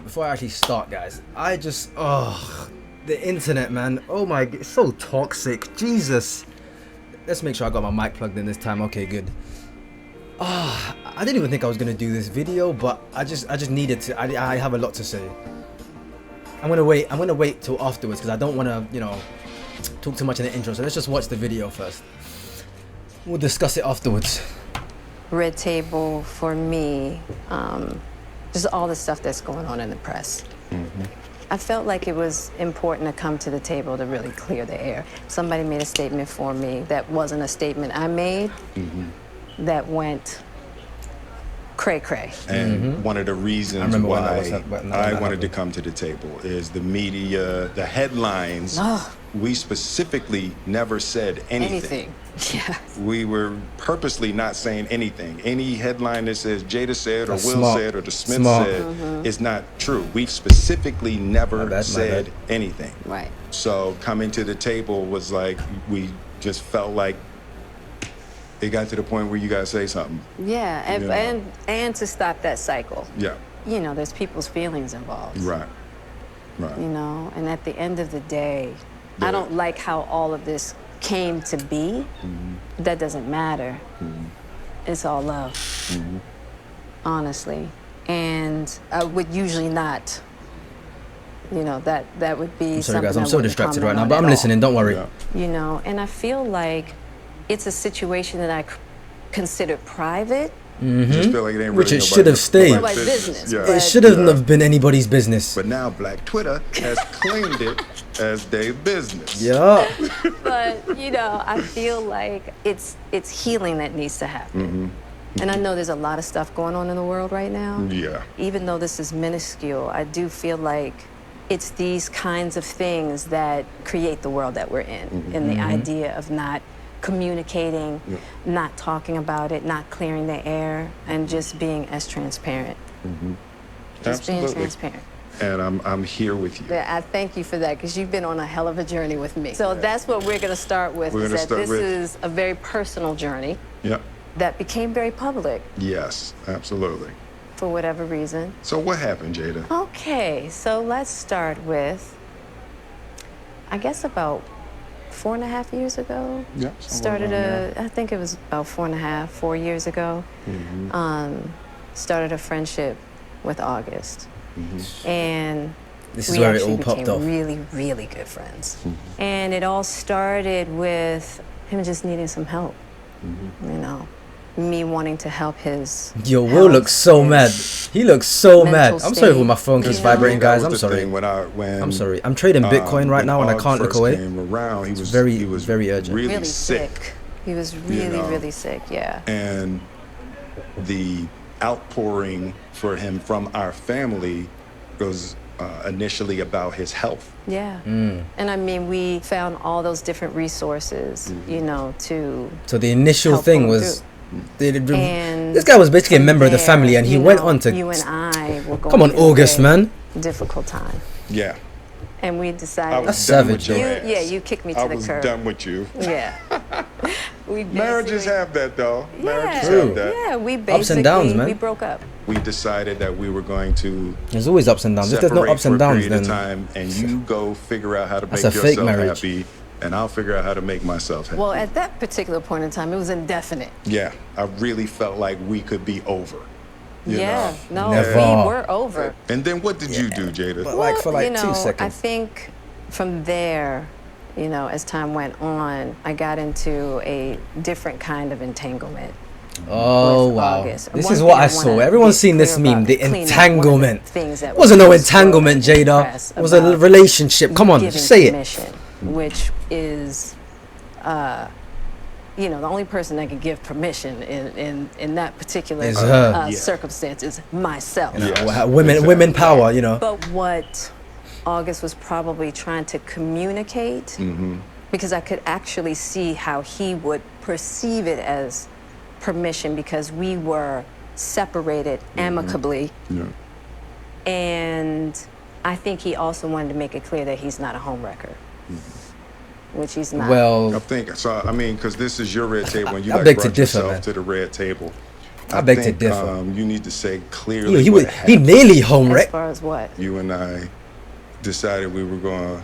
before I actually start, guys, the internet, man. Oh my, it's so toxic. Jesus. Let's make sure I got my mic plugged in this time. Okay, good. I didn't even think I was gonna do this video, but I just needed to. I have a lot to say. I'm gonna wait till afterwards because I don't want to, talk too much in the intro. So let's just watch the video first. We'll discuss it afterwards. Red table for me, just all the stuff that's going on in the press. Mm-hmm. I felt like it was important to come to the table to really clear the air. Somebody made a statement for me that wasn't a statement I made, that went cray-cray. And one of the reasons why I wanted to come to the table is the media, the headlines. We specifically never said anything. Yeah. We were purposely not saying anything. Any headline that says Jada said or Will said or the Smith said is not true. We specifically never said anything. Right. So coming to the table was like, we just felt like it got to the point where you gotta say something. Yeah, and to stop that cycle. Yeah. There's people's feelings involved. Right. And at the end of the day, I don't like how all of this came to be. That doesn't matter. It's all love, honestly. And I would usually not, that would be I'm sorry, something guys, I'm so distracted right now, on but I'm at listening, don't worry. Yeah. And I feel like it's a situation that I consider private. Just feel like it ain't Which really it should have stayed. Nobody's business. Yeah. It shouldn't have been anybody's business. But now Black Twitter has claimed it as their business. Yeah. But I feel like it's healing that needs to happen. And I know there's a lot of stuff going on in the world right now. Yeah. Even though this is minuscule, I do feel like it's these kinds of things that create the world that we're in. And the idea of not communicating, not talking about it, not clearing the air, and just being as transparent. Just being transparent. And I'm here with you. Yeah, I thank you for that, because you've been on a hell of a journey with me. So that's what we're going to start with. This is a very personal journey. Yeah. That became very public. Yes, absolutely. For whatever reason. So what happened, Jada? Okay, so let's start with, I guess about 4.5 years ago. Yeah. I think it was about 4 years ago. Started a friendship with August. And This is we where it actually all popped became off. really, really good friends. And it all started with him just needing some help. Me wanting to help his Yo, Will looks so mad. He looks so mad. I'm sorry if my phone keeps vibrating, guys. I'm sorry. I'm sorry. I'm trading Bitcoin right now and I can't look away. He was very urgent. Really sick. He was really sick, yeah. And the outpouring for him from our family was initially about his health. Yeah. And I mean, we found all those different resources, to. So the initial thing was. And this guy was basically a member of the family, and he went on to. You and I were going Come on, August, man. Difficult time. Yeah. And we decided. That's savage. You kicked me to the curb. I was done with you. Yeah. Marriages have that, though. Marriages True. have that. Yeah, we basically ups and downs, man. We broke up. We decided that we were going to. There's always ups and downs. If there's no ups and downs, then time, and you go figure out how to make that's a fake yourself marriage. happy, and I'll figure out how to make myself happy. Well, at that particular point in time, it was indefinite. Yeah, I really felt like we could be over. You yeah, know? no, Never. we were over. And then what did you do, Jada? But like for 2 seconds. I think from there, as time went on, I got into a different kind of entanglement. Oh wow! August. This One is what thing I I saw. wanna Everyone's be seen this clear meme. about, The clean up one of the entanglement. things that Wasn't no was entanglement, swirling in the Jada. press It was a about relationship. Come on, giving say it. permission, which is, the only person that can give permission in that particular Is her. circumstance is myself. Women power. But what August was probably trying to communicate, because I could actually see how he would perceive it as permission, because we were separated amicably. And I think he also wanted to make it clear that he's not a homewrecker, which he's not. Well, I think so. I mean, because this is your red table, and you I like beg to brought differ, yourself man. to the red table. I beg to differ. You need to say clearly he nearly home wrecked. As far as what? You and I decided we were going to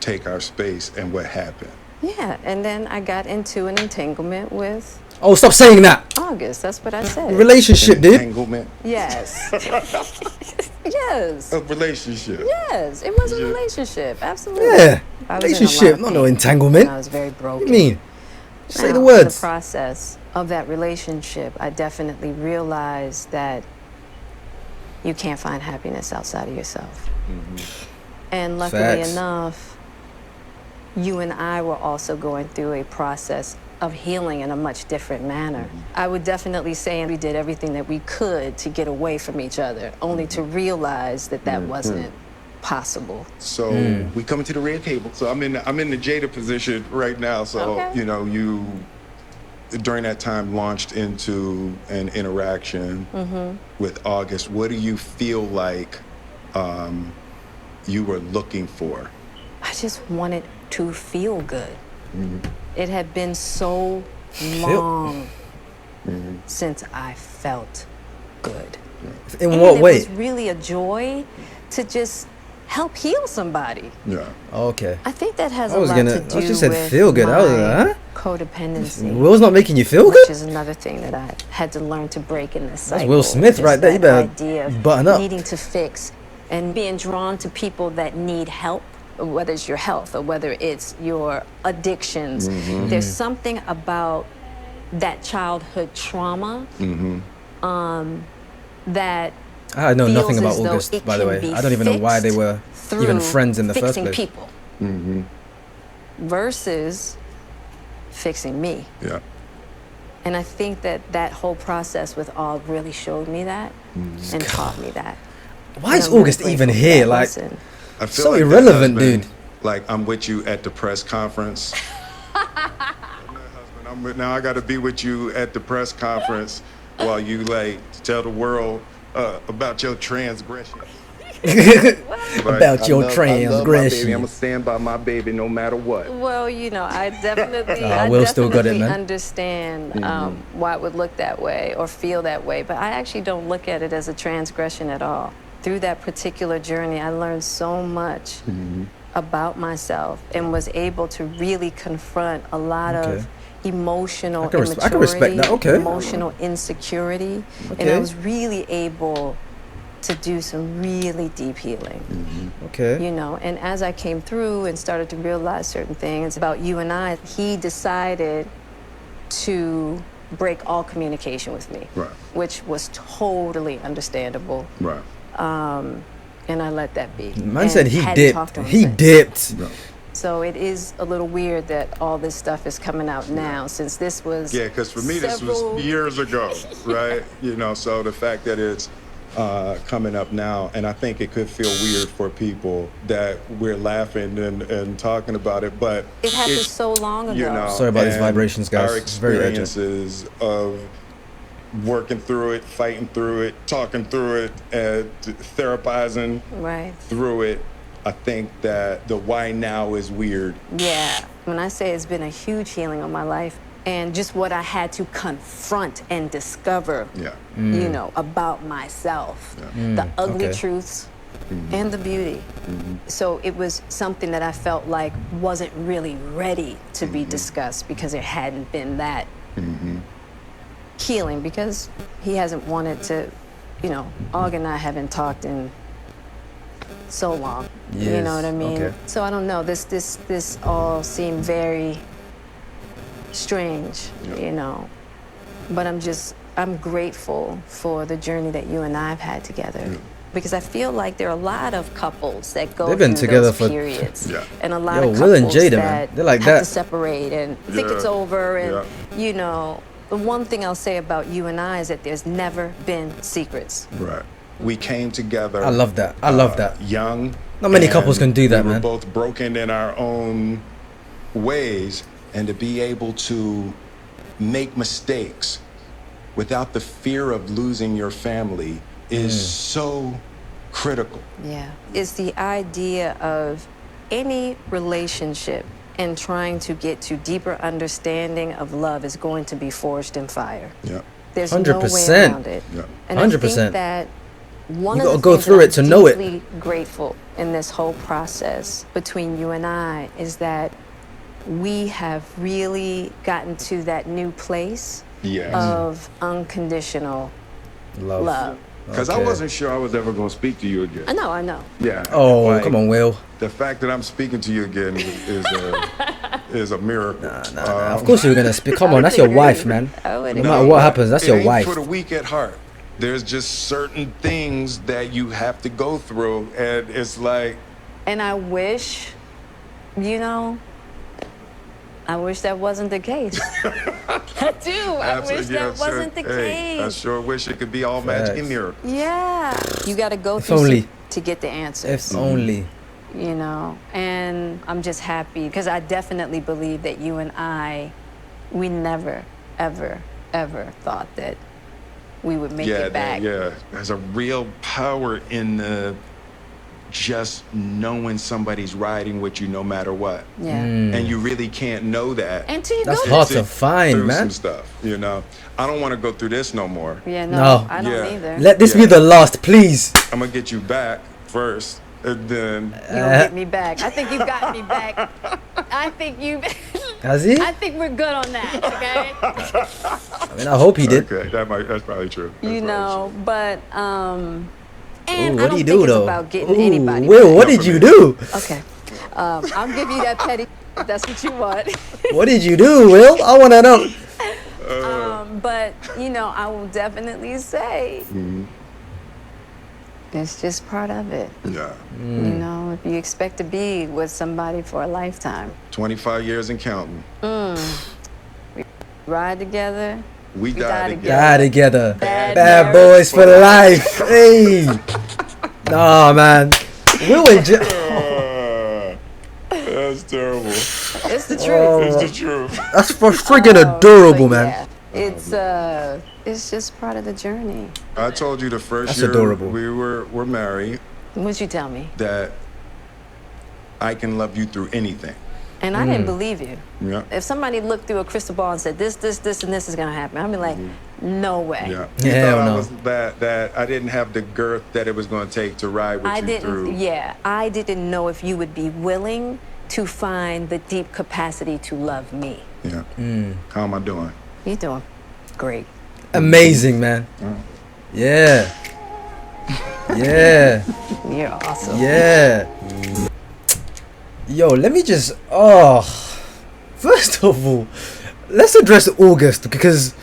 take our space, and what happened? Yeah, and then I got into an entanglement with Oh, stop saying that. August. That's what I said. Relationship, dude. Entanglement? Yes. Yes. A relationship. Yes, it was a relationship. Absolutely. Yeah. I was in a lot Relationship, of not no pain, entanglement. and I was very broken. What do you mean? Say Now, the in words. the process of that relationship, I definitely realized that you can't find happiness outside of yourself. And luckily Facts. enough, you and I were also going through a process of healing in a much different manner. I would definitely say we did everything that we could to get away from each other, only to realize that that wasn't possible. So we coming to the red table. So I'm in the Jada position right now. So Okay. you know, you during that time launched into an interaction with August. What do you feel like you were looking for? I just wanted to feel good. It had been so long since I felt good. In And what it way? was really a joy to just help heal somebody. Yeah. Okay. I think that has I a was lot gonna- to I do just said with feel good. I was my like, huh? codependency, Will's not making you feel which good? is another thing that I had to learn to break in this cycle. That's Will Smith Just right there. You that better idea of button up. needing to fix and being drawn to people that need help, whether it's your health or whether it's your addictions. There's something about that childhood trauma that I know nothing feels about as though August, it by the can way. be I don't even know why they fixed were even through friends in the first fixing place. people versus fixing me. Yeah. And I think that that whole process with Og really showed me that and taught me that. Why And is I'm really August even grateful for here? that Like, lesson. I feel So like that irrelevant, husband, dude. Like I'm with you at the press conference. Now I got to be with you at the press conference while you like tell the world about your transgression. About I your love my baby. I'm transgression. gonna stand by my baby no matter what. Well, you know, I definitely, Will still got it, man. understand why it would look that way or feel that way, but I actually don't look at it as a transgression at all. Through that particular journey, I learned so much about myself and was able to really confront a lot of emotional I can immaturity, respect that. Okay. emotional insecurity, and I was really able to do some really deep healing. Okay. You know, and as I came through and started to realize certain things about you and I, he decided to break all communication with me, Right. which was totally understandable, Right. and I let that be. Man And said he hadn't talked to dipped. him He since. dipped. Right. So it is a little weird that all this stuff is coming out now, since this was Yeah, because for me this several- was years ago, right? You know, so the fact that it's coming up now, and I think it could feel weird for people that we're laughing and talking about it, but It happened it's, so long ago. you know, Sorry about these and vibrations, guys. Our It's very urgent. experiences of working through it, fighting through it, talking through it, and therapizing Right. through it. I think that the why now is weird. Yeah. When I say it's been a huge healing on my life, and just what I had to confront and discover, Yeah. you know, about myself, the ugly okay. truths and the beauty. So it was something that I felt like wasn't really ready to be discussed because there hadn't been that healing, because he hasn't wanted to, you know, Og and I haven't talked in so long. You Yes, know what I mean? okay. So I don't know. This all seemed very strange, you know. But I'm grateful for the journey that you and I have had together. Because I feel like there are a lot of couples that go They've been through together those for- periods, Yeah. and a lot Yo, of Will and couples Jada, man. that They're like have that. to separate and think Yeah. it's over. And Yeah. you know, the one thing I'll say about you and I is that there's never been secrets. Right. We came together. I love that. I love that. Young. Not many and couples can do that, we were man. both broken in our own ways, and to be able to make mistakes without the fear of losing your family is so critical. Yeah. It's the idea of any relationship and trying to get to deeper understanding of love is going to be forged in fire. Yeah. There's no way 100%. around it. Yeah. And 100%. I think that one You of gotta the go things through that it to I'm know it. deeply grateful in this whole process between you and I is that we have really gotten to that new place Yes. of unconditional love. Because I Okay. wasn't sure I was ever going to speak to you again. I know. Yeah. Oh, like, come on, Will. The fact that I'm speaking to you again is a miracle. Nah, of course you're gonna speak. Come on, that's your wife, man. I would No agree. matter what happens, that's it your ain't wife. for the weak at heart. There's just certain things that you have to go through, and it's like, And I wish, you know, I wish that wasn't the case. I do. I wish that wasn't the hey, I case. sure wish it could be all magic and Facts. miracle. Yeah. You got to go If through only. some to get the answers. If only. You know, and I'm just happy because I definitely believe that you and I, we never, ever, ever thought that we would make it back. Yeah. There's a real power in the just knowing somebody's riding with you no matter what. Yeah. And you really can't know that. Until you That's go hard through to find, through man. some stuff, you know. I don't want to go through this no more. Yeah, No. no, I don't Yeah. either. Let this be Yeah. the last, please. I'm gonna get you back first, and then You don't get me back. I think you got me back. I think you. Has he? I think we're good on that. Okay. I mean, I hope he did. okay, that's probably true. That's You probably know, but and Ooh, I what don't do you think do it's though? about getting Ooh, anybody. Will, back. what No, did for you me. do? Okay. I'll give you that petty. If that's what you want. What did you do, Will? I wanna know. But you know, I will definitely say it's just part of it. true. Yeah. Mm. You know, if you expect to be with somebody for a lifetime, 25 years and counting. ride together. We die died together. together. Die together. Bad Bad marriage boys for life. Hey. Nah, man. Will and That's terrible. It's the truth. Oh, It's the truth. that's for friggin' adorable, But man. yeah, it's just part of the journey. I told you the first That's year adorable. we were married What'd you tell me? that I can love you through anything. And I didn't believe you. Yeah. If somebody looked through a crystal ball and said this, and this is gonna happen, I'd be like, no way. Yeah. You Hell thought no. I was that I didn't have the girth that it was going to take to ride with I you didn't. through. Yeah, I didn't know if you would be willing to find the deep capacity to love me. Yeah. How am I doing? You're doing great. Amazing, man. Yeah. Yeah. You're awesome. Yeah. Yo, let me just. First of all, let's address August because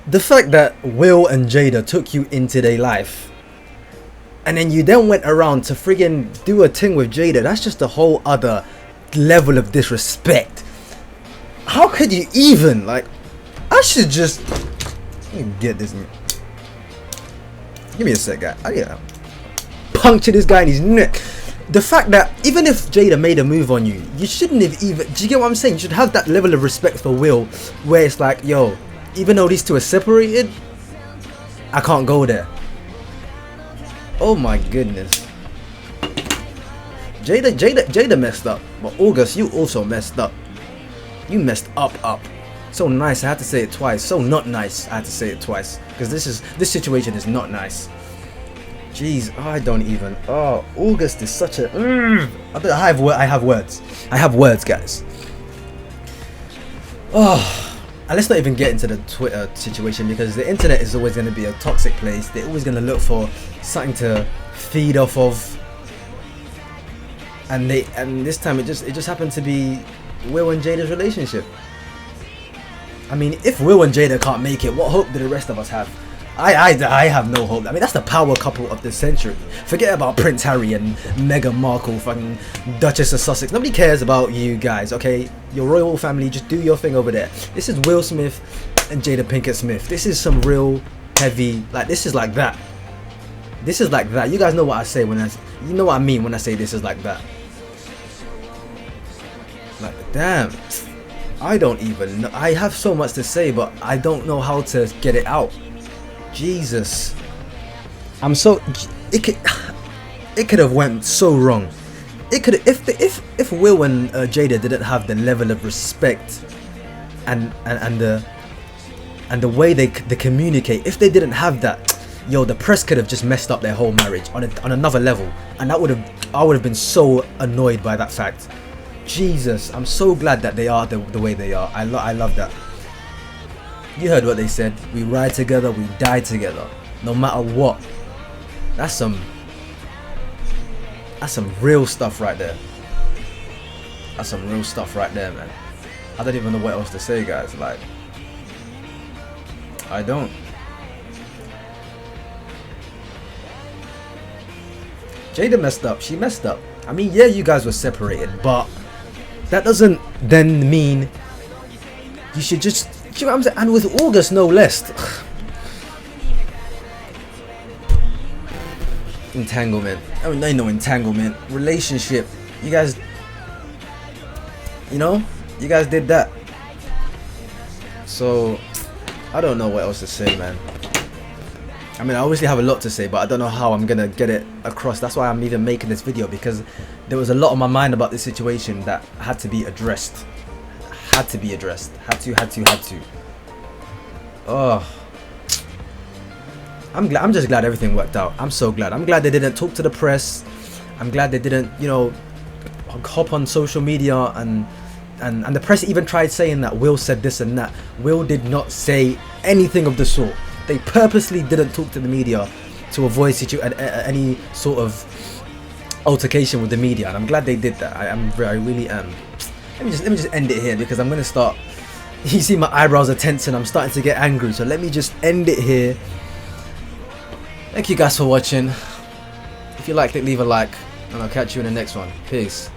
the fact that Will and Jada took you into their life and then you then went around to friggin' do a thing with Jada, that's just a whole other level of disrespect. How could you even? Like, I should just. Let me get this. Give me a sec, guy. I gotta puncture this guy in his neck. The fact that even if Jada made a move on you, you shouldn't have even. Do you get what I'm saying? You should have that level of respect for Will, where it's like, yo, even though these two are separated, I can't go there. Oh my goodness. Jada messed up, but August, you also messed up. You messed up. So nice, I had to say it twice. So not nice, I had to say it twice, because this situation is not nice. Jeez, I don't even. Oh, August is such a. I have words. I have words, guys. Oh, and let's not even get into the Twitter situation because the internet is always going to be a toxic place. They're always going to look for something to feed off of. And this time it just happened to be Will and Jada's relationship. I mean, if Will and Jada can't make it, what hope do the rest of us have? I have no hope. I mean, that's the power couple of the century. Forget about Prince Harry and Meghan Markle, fucking Duchess of Sussex. Nobody cares about you guys, okay? Your royal family, just do your thing over there. This is Will Smith and Jada Pinkett-Smith. This is some real heavy, like, this is like that. This is like that. You guys know what I say when you know what I mean when I say this is like that. Like, damn. I don't even know. I have so much to say, but I don't know how to get it out. Jesus, I'm so. It could have went so wrong. It could if Will and Jada didn't have the level of respect and the and the way they communicate. If they didn't have that, yo, the press could have just messed up their whole marriage on another level, and I would have been so annoyed by that fact. Jesus, I'm so glad that they are the way they are. I love that. You heard what they said. We ride together, we die together, no matter what. That's some real stuff right there. That's some real stuff right there, man. I don't even know what else to say, guys. Like, I don't. Jada messed up. She messed up. I mean, yeah, you guys were separated, but that doesn't then mean you should just, you know what I'm saying? And with August, no less. Entanglement. I mean, ain't no entanglement. Relationship. You guys, you know, you guys did that. So, I don't know what else to say, man. I mean, I obviously have a lot to say, but I don't know how I'm gonna get it across. That's why I'm even making this video, because there was a lot on my mind about this situation that had to be addressed. Had to be addressed. Had to. Oh. I'm just glad everything worked out. I'm so glad. I'm glad they didn't talk to the press. I'm glad they didn't, you know, hop on social media and the press even tried saying that Will said this and that. Will did not say anything of the sort. They purposely didn't talk to the media to avoid any sort of altercation with the media, and I'm glad they did that. I really am. Let me just end it here, because I'm gonna start. You see my eyebrows are tensing. I'm starting to get angry. So let me just end it here. Thank you guys for watching. If you liked it, leave a like, and I'll catch you in the next one. Peace.